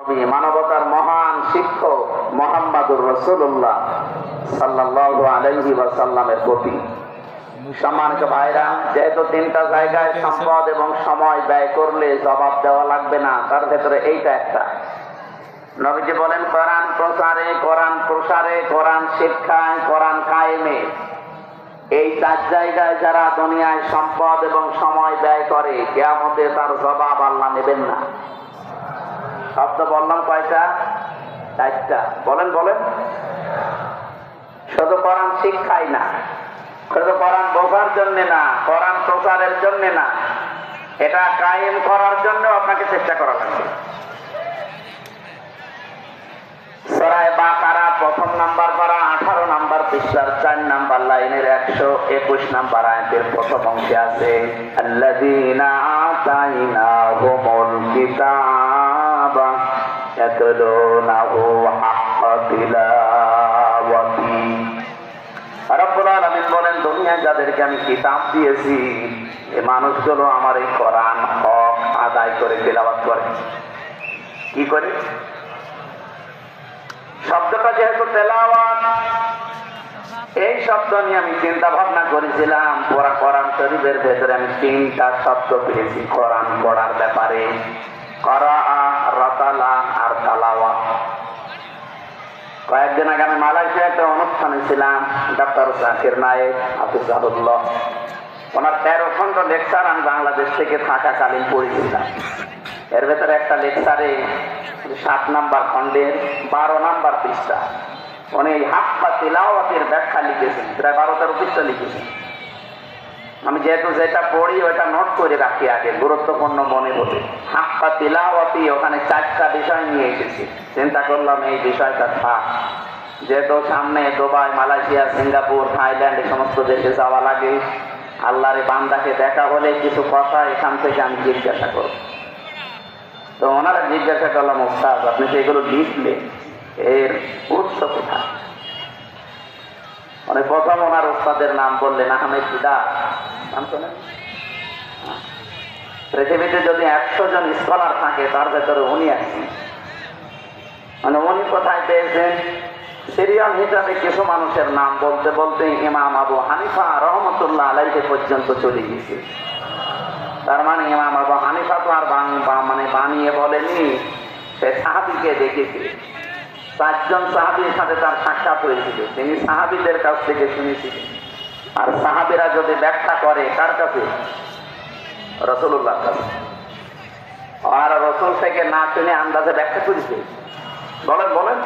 মানবতার মহান শিক্ষক মুহাম্মদুর রাসূলুল্লাহ সাল্লাল্লাহু আলাইহি ওয়াসাল্লামের প্রতি। সম্মানিত ভাইরা, যেহেতু তিনটা জায়গায় সম্পদ এবং সময় ব্যয় করলে জবাব দেওয়া লাগবে না, তার ভেতরে এইটা একটা। নবীজি বলেন, কোরআন প্রচারে, কোরআন প্রসারে, কোরআন শিক্ষায়, কোরআন কায়েমে, এই চার জায়গায় যারা দুনিয়ায় সম্পদ এবং সময় ব্যয় করে, কিয়ামতে তার জবাব আল্লাহ নেবেন না। শব্দ বললাম কয়টা? চারটা। বলেন বলেন। শুধু কোরআন শিক্ষাই না, শুধু কোরআন বোঝার জন্য না, কোরআন প্রচারের জন্য না, এটা কায়েম করার জন্য আপনাকে চেষ্টা করা লাগবে। সূরা বাকারা প্রথম নাম্বার পারা 18 নাম্বার পৃষ্ঠার 4 নাম্বার লাইনের 121 নাম্বার আয়াতের প্রথম অংশে আছে, আল্লাযীনা আতাইনাহুমুল কিতাবা ইয়াতলুনাহু হাক্কা তিলাওয়াতি। রব্বুল আলামিন বলেন, দুনিয়ায় যাদেরকে আমি কিতাব দিয়েছি, এই মানুষগুলো আমার এই কোরআন হক আদায় করে তেলাওয়াত করে। কি করে? শব্দটা যেহেতু তেলাওয়াত, এই শব্দ নিয়ে আমি চিন্তা ভাবনা করেছিলাম। পুরা কোরআন শরীফের ভেতরে আমি 3টা শব্দ পেয়েছি কোরআন পড়ার ব্যাপারে, করাআ, রাতালা আর তালাওয়াত। কয়েকদিন আগে আমি মালয়েশিয়া একটা অনুষ্ঠানে ছিলাম, ডক্টর জাকির নায়েক হাফিজাহুল্লাহ, ওনার 13 খণ্ড লেকচার আমি বাংলাদেশ থেকে থাকাকালীন পড়েছিলাম। এর ভেতরে একটা লেকচারে 7 নাম্বার খণ্ডের 12 নাম্বার পৃষ্ঠা উনি এই হাক্কা তিলাওয়াতের ব্যাখ্যা লিখেছেন, প্রায় 12-13 পৃষ্ঠা লিখেছেন। আমি যেহেতু যেটা পড়ি ওটা নোট করে রাখি আগে, গুরুত্বপূর্ণ মনে বলে। হাক্কা তিলাওয়াতি ওখানে 4টা বিষয় নিয়ে এসেছি। চিন্তা করলাম এই বিষয়টা থাক, যেহেতু সামনে দুবাই, মালয়েশিয়া, সিঙ্গাপুর, থাইল্যান্ড এই সমস্ত দেশে যাওয়া লাগে, আল্লাহর বান্দাকে দেখা হলে কিছু কথা এখান থেকে আমি জিজ্ঞাসা করব। তো ওনারা জিজ্ঞাসা করলাম, ওস্তাদ আপনি তো এগুলো লিখলে, এর উৎস কোথায়? মানে প্রথম ওনার ওস্তাদের নাম বললেন, আহমেদ দিদার। নাম শোনেন? পৃথিবীতে যদি 100 জন স্কলার থাকে তার ভেতরে উনি একজন। মানে উনি কোথায় পেয়েছেন? সিরিয়াল হিসাবে কিছু মানুষের নাম বলতে বলতে ইমাম আবু হানিফা রহমতুল্লাহ আলাইহি পর্যন্ত চলে গেছে। তার মানে ইমাম আবু হানিফা তো আর মানে বানিয়ে বলেনি, সে সাহাবীকে দেখেছে। 4 জন সাহাবীর সাথে তার সাক্ষাৎ হয়েছিল, তিনি সাহাবীদের কাছ থেকে শুনেছিলেন। আর সাহাবীরা যদি ব্যাখ্যা করে কার কাছে? রাসূলুল্লাহর কাছে। আর রাসূল থেকে না শুনে আন্দাজে ব্যাখ্যা করেছে। বলেন বলেন।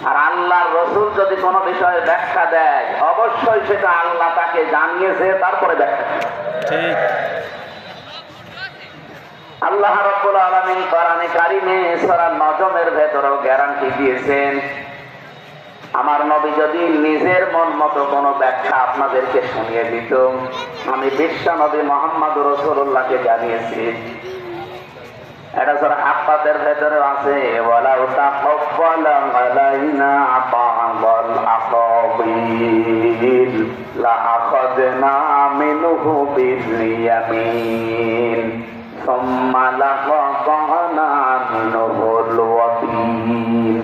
আর আল্লাহর রাসূল যদি কোনো বিষয়ে ব্যাখ্যা দেয়, অবশ্যই সেটা আল্লাহ তাকে জানিয়েছে, তারপরে ব্যাখ্যা করে। ঠিক। আল্লাহ রাব্বুল আলামিন কোরআনে কারিমে সূরা নজমের ভেতরেও গ্যারান্টি দিয়েছেন, আমার নবী যদি নিজের মন মতো কোনো ব্যাখ্যা আপনাদেরকে শুনিয়ে দিত, আমি বিশ্ব নবী মুহাম্মদুর রাসূলুল্লাহকে জানিয়েছি। এটা সূরা হাক্কাতের ভেতরে আছে, ওয়ালাউ তাকাব্বালা আলাইনা বা'দাল আকাবিল লা আখাযনা মিনহু বিল ইয়ামিন সুম্মা লাকাতানা মিনহুল ওয়াতিন।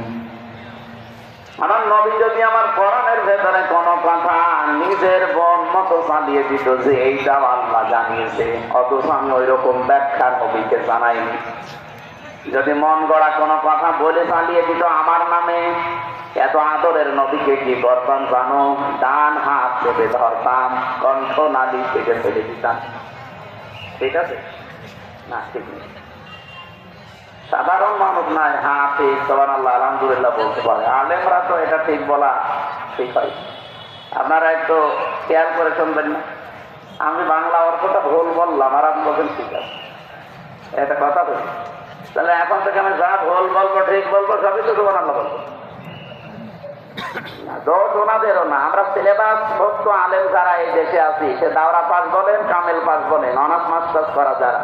আমার নবী যদি আমার কোরআনের ভেতরে কোনো কথা নিজের মন মতো চালিয়ে দিত যে এইটা আল্লাহ জানিয়েছে, অথচ আমি ওই রকম ব্যাখ্যা নবীকে জানাইনি। যদি মন গড়া কোনো কথা বলে চালিয়ে দিত আমার নামে, এত আদরের নবীকে কি করতাম জানো? ডান হাত চেপে ধরতাম, কণ্ঠ নালী থেকে ফেলে দিতাম। ঠিক আছে না? ঠিক নেই। সাধারণ মানুষ নাই হাতে সুবহানাল্লাহ আলহামদুলিল্লাহ বলতে পারে, আলেমরা তো এটা ঠিক বলা ঠিক হয়। আপনারা একটু খেয়াল করে শুনবেন না, আমি বাংলা অর্থটা ভুল বললাম আর আপনি বলছেন ঠিক আছে, এটা কথা বলি। তাহলে এখন থেকে আমি যা ভুল বলবো ঠিক বলবো, সবই তো সুবহানাল্লাহ বলবো। দোষ ওনাদেরও না, আমরা সিলেবাস ভুক্ত আলেম যারা এই দেশে আছি, সে দাওরা পাস বলেন, কামেল পাস বলেন, অনার্স মাস্টার্স করা যারা,